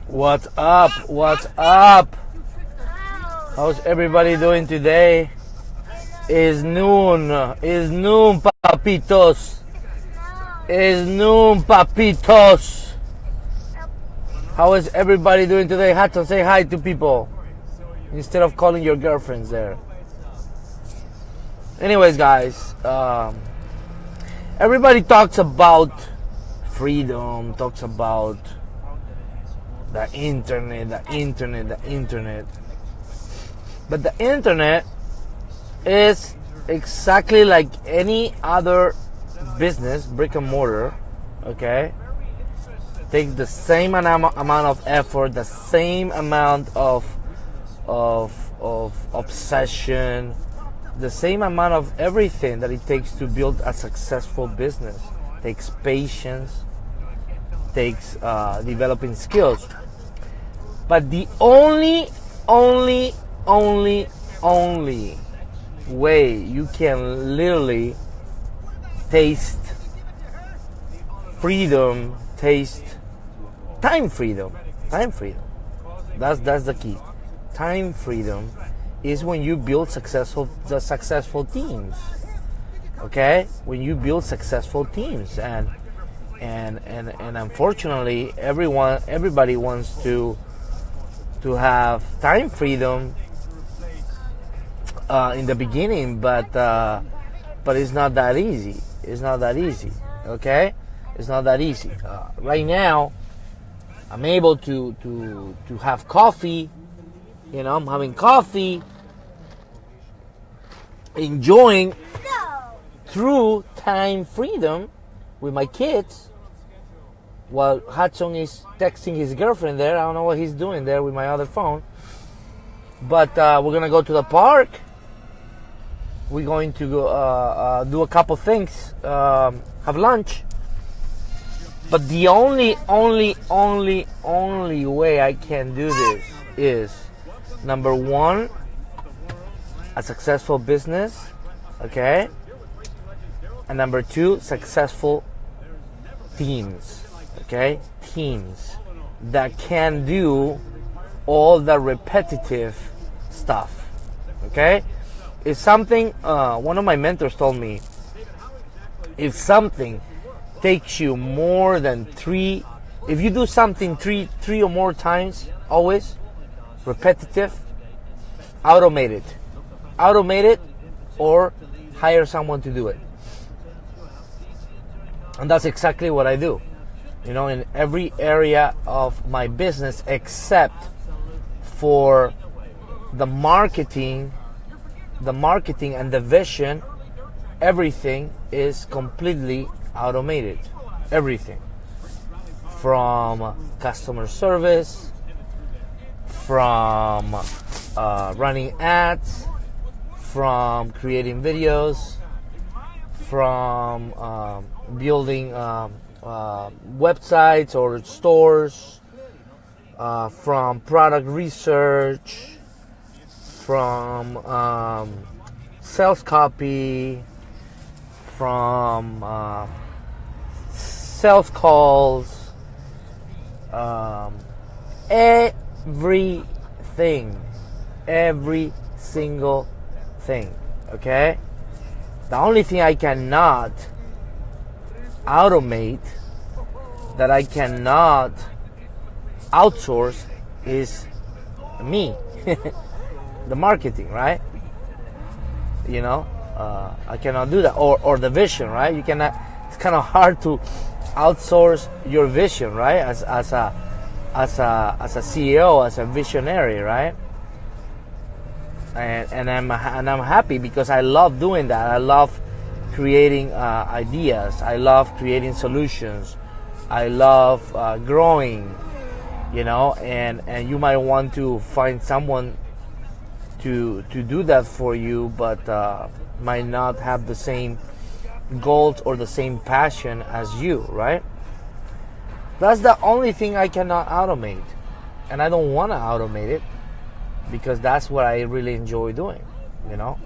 What's up? What's up? How's everybody doing today? It's noon. It's noon, papitos. It's noon, papitos. How is everybody doing today? Hudson, say hi to people instead of calling your girlfriends there. Anyways, guys, everybody talks about freedom, talks about the internet. But the internet is exactly like any other business, brick and mortar, okay? Take the same amount of effort, the same amount of obsession, the same amount of everything that it takes to build a successful business. Takes patience, takes developing skills. But the only way you can literally taste freedom, taste time freedom. That's the key. Time freedom is when you build successful teams. Okay? When you build successful teams, and unfortunately everybody wants to have time freedom in the beginning, but it's not that easy. Okay? It's not that easy. Right now I'm able to have coffee. You know, I'm having coffee, enjoying through time freedom with my kids, while Hudson is texting his girlfriend there. I don't know what he's doing there with my other phone. But we're going to go to the park. We're going to go, do a couple things, have lunch. But the only way I can do this is, number one, a successful business, okay? And number two, successful teams, okay? Teams that can do all the repetitive stuff, okay? If something, one of my mentors told me, if something takes you more than three, if you do something three or more times, always repetitive, automate it, or hire someone to do it. And that's exactly what I do, you know, in every area of my business, except for the marketing and the vision. Everything is completely automated. Everything, from customer service, from running ads, from creating videos, from building websites or stores, from product research, from sales copy, from sales calls, every single thing, okay? The only thing I cannot automate, that I cannot outsource, is me. The marketing, right? You know, I cannot do that, or the vision, right? You cannot. It's kind of hard to outsource your vision, right? As a CEO, as a visionary, right? And I'm happy because I love doing that. I love creating ideas. I love creating solutions. I love growing, you know. And you might want to find someone to do that for you, but might not have the same goals or the same passion as you, right? That's the only thing I cannot automate, and I don't want to automate it, because that's what I really enjoy doing, you know.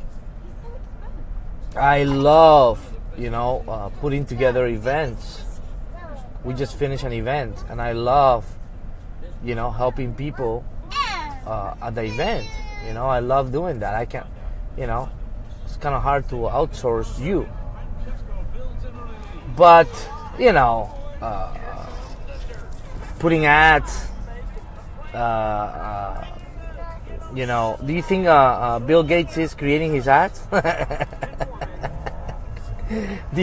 I love, you know, putting together events. We just finished an event, and I love helping people at the event. I love doing that. I can't, it's kind of hard to outsource you. But, putting ads, do you think Bill Gates is creating his ads? Do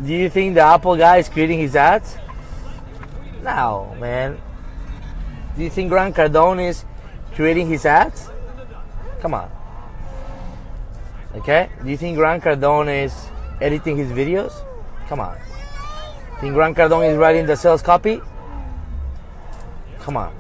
you think the Apple guy is creating his ads? No, man. Do you think Grant Cardone is creating his ads? Come on. Okay? Do you think Grant Cardone is editing his videos? Come on. Think Grant Cardone is writing the sales copy? Come on.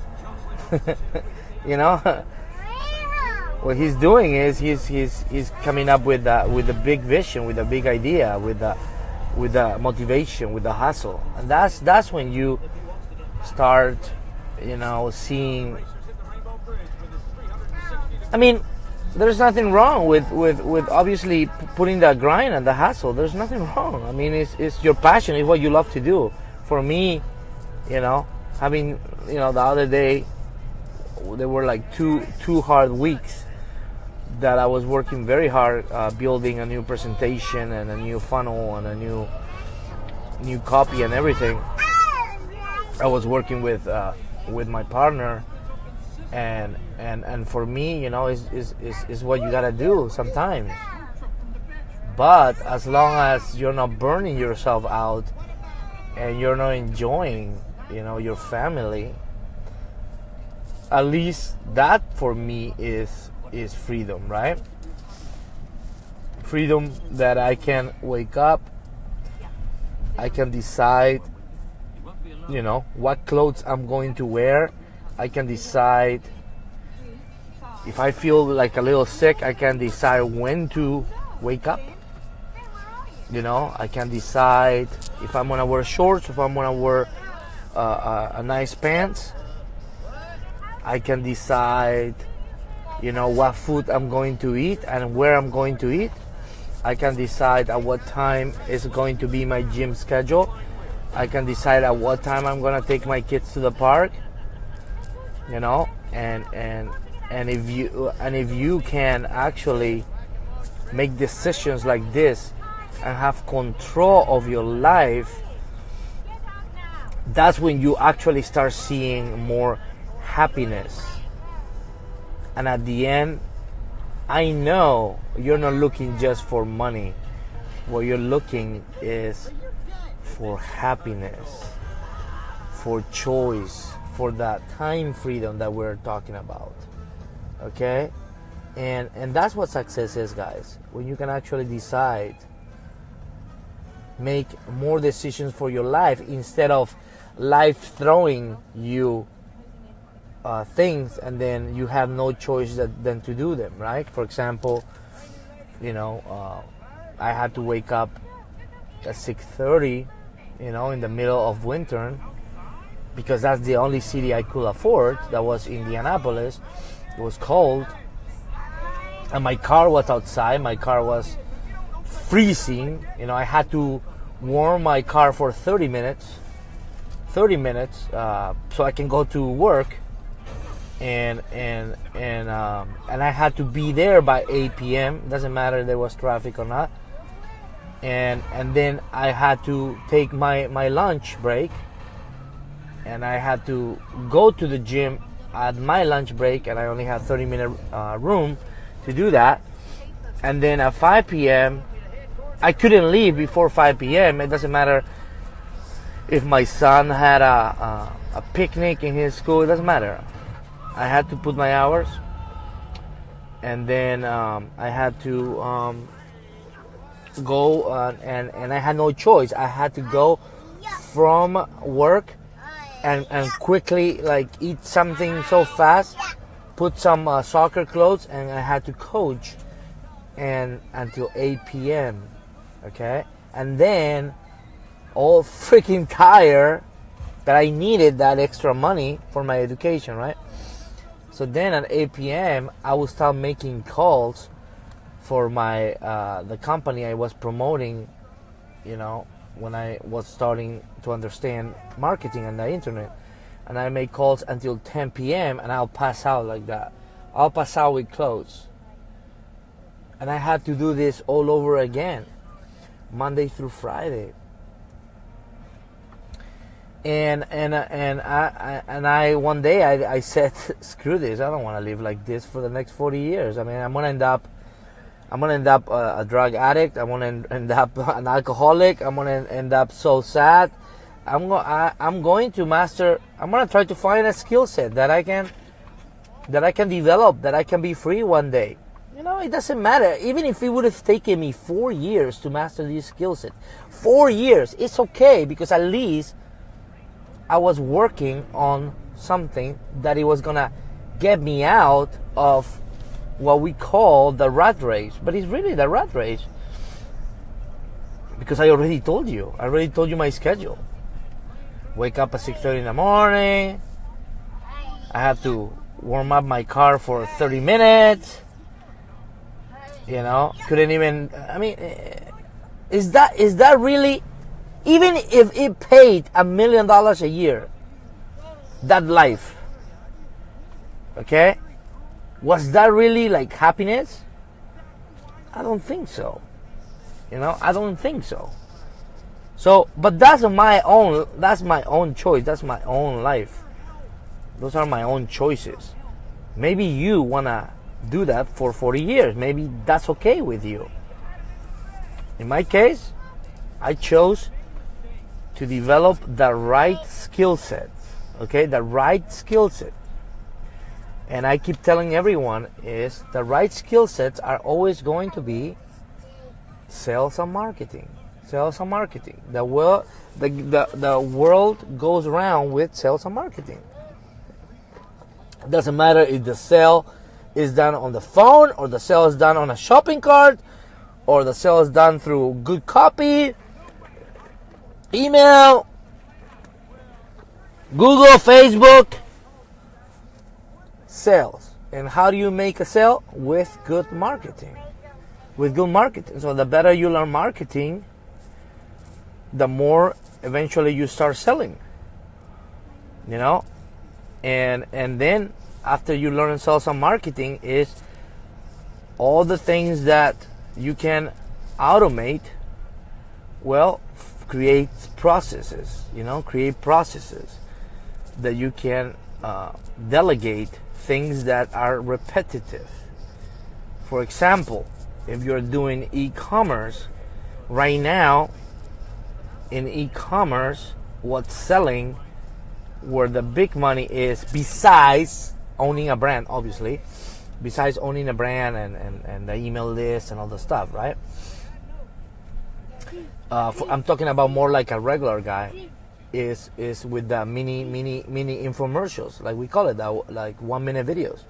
What he's doing is he's coming up with a big vision, with a big idea, with the motivation, with the hustle, and that's when you start, seeing. I mean, there's nothing wrong with obviously putting the grind and the hustle. There's nothing wrong. I mean, it's your passion. It's what you love to do. For me, having the other day, there were like two hard weeks that I was working very hard, building a new presentation and a new funnel and a new copy and everything. I was working with my partner, and for me, is what you gotta do sometimes. But as long as you're not burning yourself out and you're not enjoying, your family, at least that for me is freedom, right? Freedom that I can wake up, I can decide, what clothes I'm going to wear. I can decide if I feel like a little sick, I can decide when to wake up. I can decide if I'm gonna wear shorts, if I'm gonna wear a nice pants. I can decide, what food I'm going to eat and where I'm going to eat. I can decide at what time is going to be my gym schedule. I can decide at what time I'm gonna take my kids to the park. And if you can actually make decisions like this and have control of your life, that's when you actually start seeing more happiness. And at the end, I know you're not looking just for money. What you're looking is for happiness, for choice, for that time freedom that we're talking about. Okay? And that's what success is, guys. When you can actually decide, make more decisions for your life instead of life throwing you things and then you have no choice than to do them, right? For example, I had to wake up at 6:30, in the middle of winter, because that's the only city I could afford. That was Indianapolis. It was cold, and my car was outside. My car was freezing. I had to warm my car for 30 minutes, so I can go to work. And I had to be there by 8 p.m. Doesn't matter if there was traffic or not. And then I had to take my lunch break, and I had to go to the gym at my lunch break, and I only had 30-minute room to do that. And then at 5 p.m. I couldn't leave before 5 p.m. It doesn't matter if my son had a picnic in his school. It doesn't matter. I had to put my hours, and then I had to go, and I had no choice. I had to go from work and quickly eat something so fast, put some soccer clothes, and I had to coach and until 8 p.m. Okay, and then all freaking tired that I needed that extra money for my education, right? So then at 8 p.m. I would start making calls for my the company I was promoting, when I was starting to understand marketing on the internet. and I make calls until 10 p.m. and I'll pass out like that. I'll pass out with clothes. And I had to do this all over again, Monday through Friday. And I one day I said, screw this, I don't want to live like this for the next 40 years. I mean, I'm gonna end up a drug addict. I'm gonna end up an alcoholic. I'm gonna end up so sad. I'm going to master. I'm gonna try to find a skill set that I can develop, that I can be free one day. You know, it doesn't matter. Even if it would have taken me 4 years to master this skill set, 4 years, it's okay, because at least I was working on something that it was gonna get me out of what we call the rat race. But it's really the rat race, because I already told you my schedule. Wake up at 6:30 in the morning. I have to warm up my car for 30 minutes. You know, couldn't even, I mean, is that really, even if it paid $1 million a year, that life, okay, was that really like happiness? I don't think so. You know, I don't think so. So, but that's my own choice. That's my own life. Those are my own choices. Maybe you wanna do that for 40 years. Maybe that's okay with you. In my case, I chose to develop the right skill set. Okay, the right skill set. And I keep telling everyone is the right skill sets are always going to be sales and marketing. Sales and marketing. The world goes around with sales and marketing. It doesn't matter if the sale is done on the phone, or the sale is done on a shopping cart, or the sale is done through good copy, email, Google, Facebook. Sales. And how do you make a sale? With good marketing. With good marketing. So the better you learn marketing, the more eventually you start selling. You know? And then after you learn sales and marketing is all the things that you can automate. Well, create processes. You know, create processes that you can delegate things that are repetitive. For example, if you're doing e-commerce, right now in e-commerce, what's selling, where the big money is, besides owning a brand, obviously, besides owning a brand and the email list and all the stuff, right? I'm talking about more like a regular guy, is with the mini infomercials, like we call it, like 1 minute videos.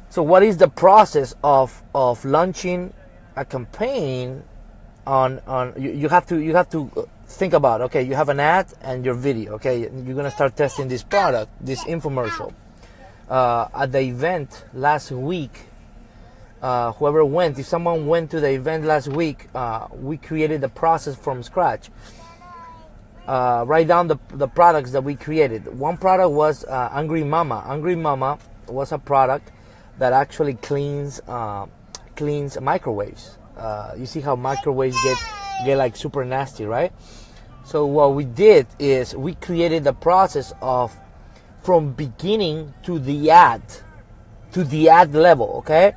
So what is the process of launching a campaign on you have to think about, okay, you have an ad and your video, okay, you're gonna start testing this product, this infomercial. At the event last week, whoever went, if someone went to the event last week, we created the process from scratch. Write down the products that we created. One product was Angry Mama. Angry Mama was a product that actually cleans microwaves. You see how microwaves get like super nasty, right? So what we did is we created the process of from beginning to the ad level, okay?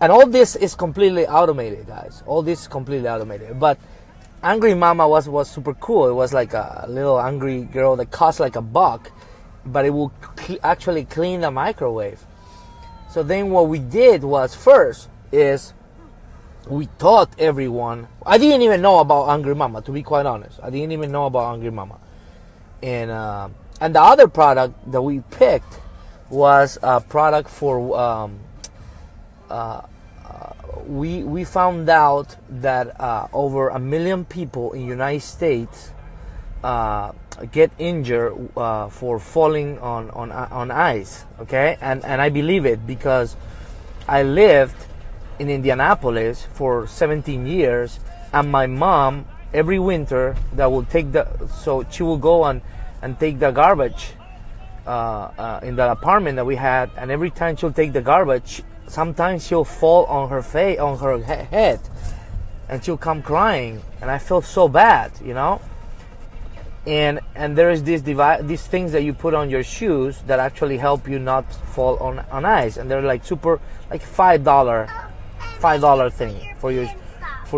And all this is completely automated, guys. All this is completely automated. But Angry Mama was super cool. It was like a little angry girl that cost like $1, but it will actually clean the microwave. So then what we did was, first is we taught everyone. I didn't even know about Angry Mama, to be quite honest. I didn't even know about Angry Mama. And the other product that we picked was a product for we found out that over 1 million people in the United States get injured for falling on ice, okay? And I believe it because I lived in Indianapolis for 17 years, and my mom every winter that will take so she will go and and take the garbage in the apartment that we had, and every time she'll take the garbage, sometimes she'll fall on her face, on her head, and she'll come crying, and I feel so bad, you know. And there is these things that you put on your shoes that actually help you not fall on ice, and they're like super, like $5 thing for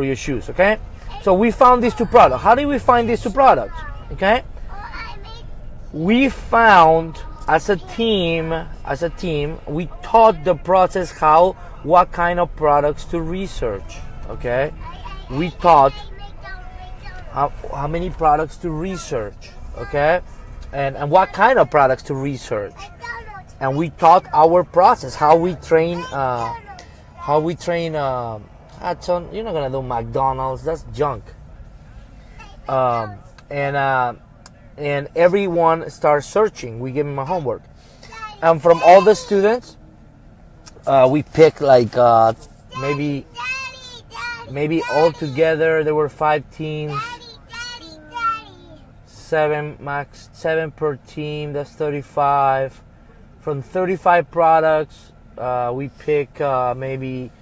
your shoes. Okay, so we found these 2 products. How did we find these 2 products? Okay, we found as a team, we taught the process what kind of products to research. Okay, we taught how many products to research, okay, and what kind of products to research, and we taught our process, how we train. Hudson, you're not gonna do McDonald's. That's junk. And everyone starts searching. We give them a homework, and from all the students, we pick like maybe all together there were 5 teams. 7 per team, that's 35. From 35 products, we pick maybe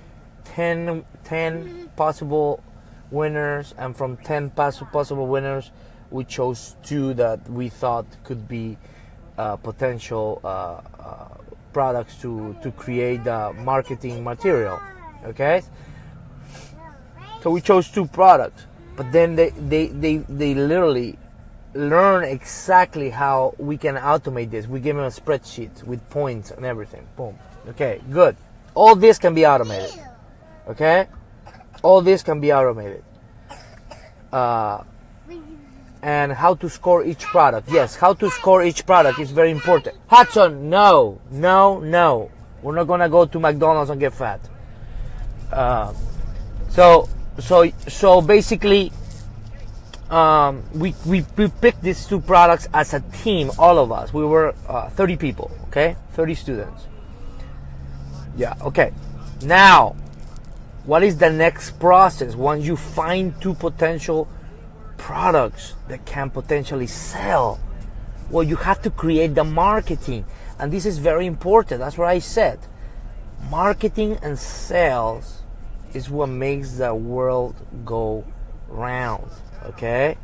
10 possible winners, and from 10 possible winners, we chose 2 that we thought could be potential products to create the marketing material. Okay, so we chose 2 products, but then they literally learn exactly how we can automate this. We give them a spreadsheet with points and everything. Boom. Okay, good. All this can be automated. Okay? All this can be automated. And how to score each product. Yes, how to score each product is very important. Hudson, no. We're not going to go to McDonald's and get fat. So basically, we picked these 2 products as a team, all of us. We were 30 people, okay? 30 students. Yeah, okay. Now, what is the next process once you find 2 potential products that can potentially sell? Well, you have to create the marketing. And this is very important. That's what I said. Marketing and sales is what makes the world go round. Okay,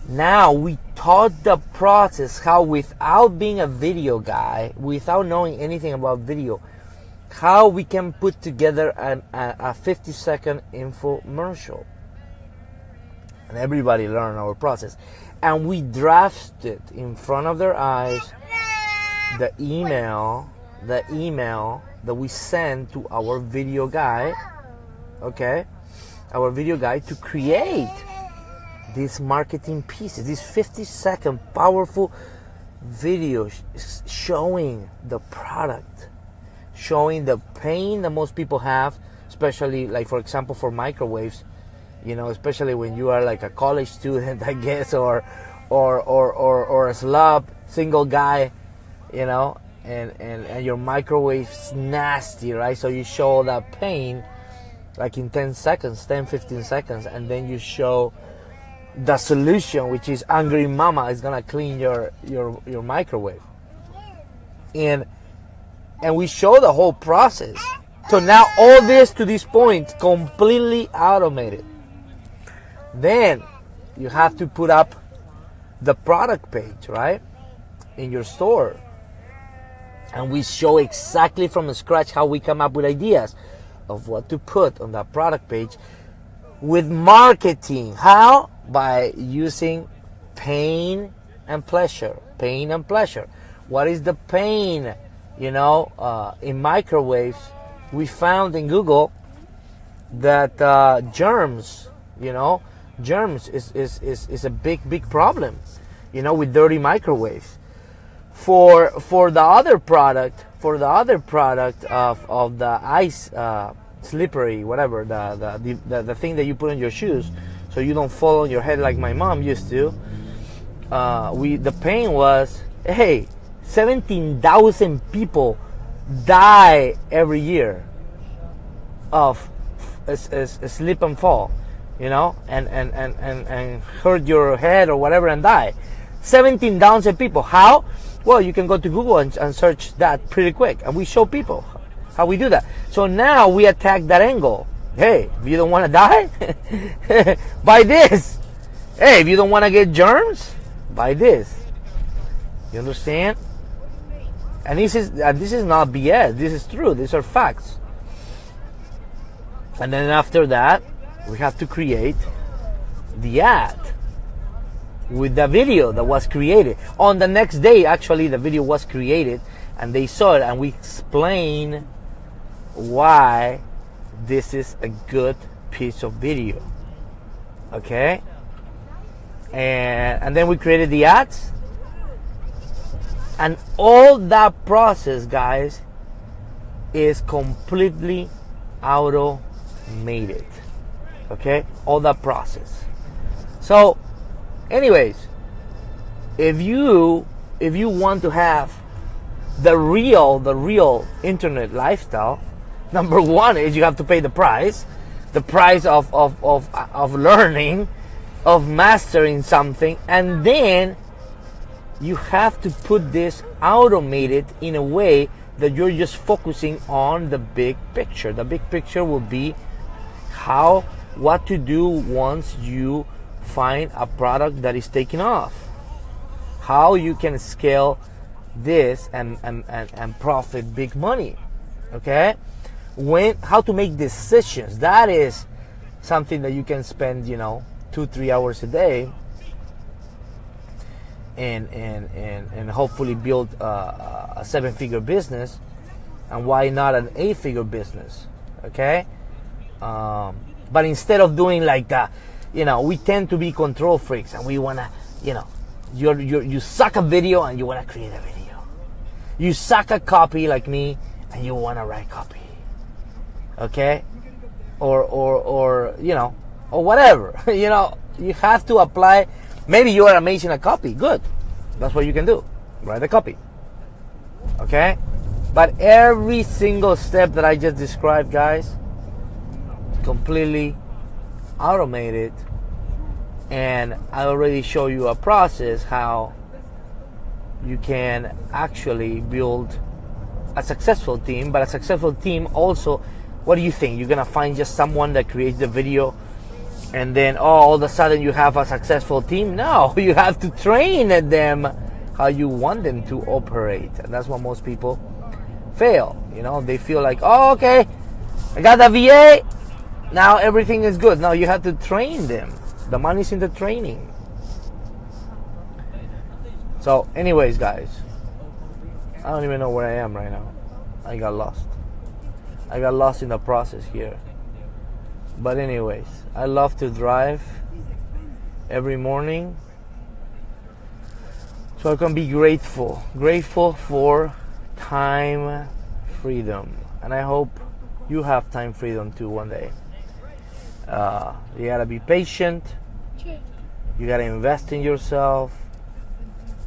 now we taught the process how, without being a video guy, without knowing anything about video, how we can put together a 50-second infomercial. And everybody learned our process, and we drafted in front of their eyes the email that we send to our video guy. Okay, our video guy, to create these marketing pieces, these 50-second powerful videos showing the product, showing the pain that most people have, especially, like, for example, for microwaves, you know, especially when you are like a college student, I guess, or a slob, single guy, you know, and your microwave's nasty, right? So you show that pain like in 10 seconds, 10-15 seconds, and then you show the solution, which is Angry Mama is gonna clean your microwave, and we show the whole process. So now all this to this point completely automated. Then you have to put up the product page, right, in your store, and we show exactly from scratch how we come up with ideas of what to put on that product page with marketing. How? By using pain and pleasure. Pain and pleasure. What is the pain? You know, in microwaves, we found in Google that germs, you know, germs is a big problem, you know, with dirty microwaves. For the other product of the ice slippery, whatever, the thing that you put on your shoes so you don't fall on your head like my mom used to. The pain was, hey, 17,000 people die every year of a slip and fall, you know, and hurt your head or whatever and die. 17,000 people. How? Well, you can go to Google and search that pretty quick, and we show people how we do that. So now we attack that angle. Hey, if you don't want to die, buy this. Hey, if you don't want to get germs, buy this. You understand? And this is not BS. This is true. These are facts. And then after that, we have to create the ad with the video that was created. On the next day, actually, the video was created, and they saw it, and we explain why this is a good piece of video. Okay? And then we created the ads. And all that process, guys, is completely automated. Okay? All that process. So, anyways, if you want to have the real internet lifestyle, number one is you have to pay the price of learning, of mastering something, and then you have to put this automated in a way that you're just focusing on the big picture. The big picture will be what to do once you find a product that is taking off. How you can scale this and profit big money. Okay? How to make decisions. That is something that you can spend, 2-3 hours a day and hopefully build a 7-figure business, and why not an 8-figure business? Okay? But instead of doing like that, we tend to be control freaks, and we wanna, you suck a video and you wanna create a video. You suck a copy like me and you wanna write copy. Okay? Or whatever. You have to apply. Maybe you are amazing at copy. Good. That's what you can do. Write a copy. Okay? But every single step that I just described, guys, completely automated. And I already show you a process how you can actually build a successful team. But a successful team also, what do you think? You're gonna find just someone that creates the video and then all of a sudden you have a successful team? No, you have to train them how you want them to operate. And that's what most people fail. They feel like, oh, okay, I got the VA, now everything is good. No, you have to train them. The money's in the training. So anyways, guys, I don't even know where I am right now. I got lost in the process here. But anyways, I love to drive every morning, so I can be grateful for time freedom. And I hope you have time freedom too one day. You gotta be patient, you gotta invest in yourself,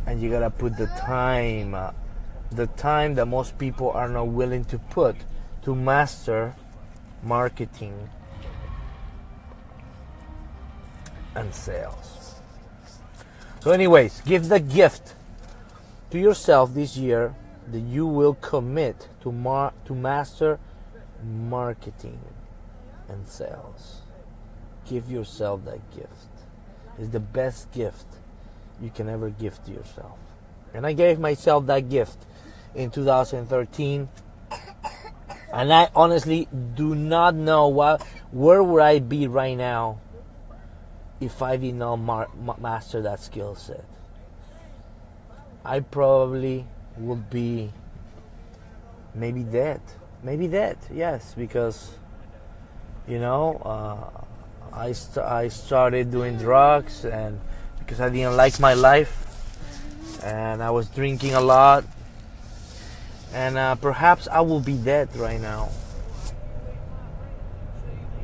and you gotta put the time that most people are not willing to put to master marketing and sales. So anyways, give the gift to yourself this year that you will commit to master marketing and sales. Give yourself that gift. It's the best gift you can ever give to yourself. And I gave myself that gift in 2013. And I honestly do not know where would I be right now if I did not master that skill set. I probably would be maybe dead, yes, because I started doing drugs, and because I didn't like my life, and I was drinking a lot, and perhaps I will be dead right now.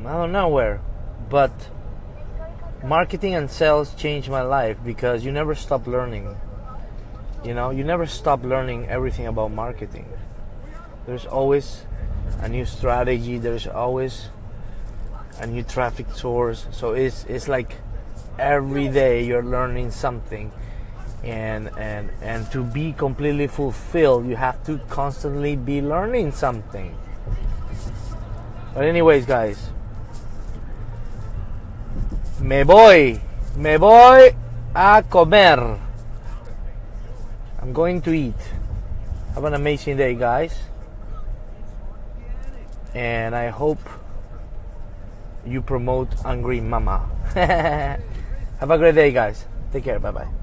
I don't know where, but marketing and sales changed my life because you never stop learning. You never stop learning everything about marketing. There's always a new strategy. There's always a new traffic source. So it's like every day you're learning something. and to be completely fulfilled, you have to constantly be learning something. But anyways, guys, me voy a comer. I'm going to eat. Have an amazing day, guys, and I hope you promote Angry Mama. Have a great day, guys. Take care. Bye bye.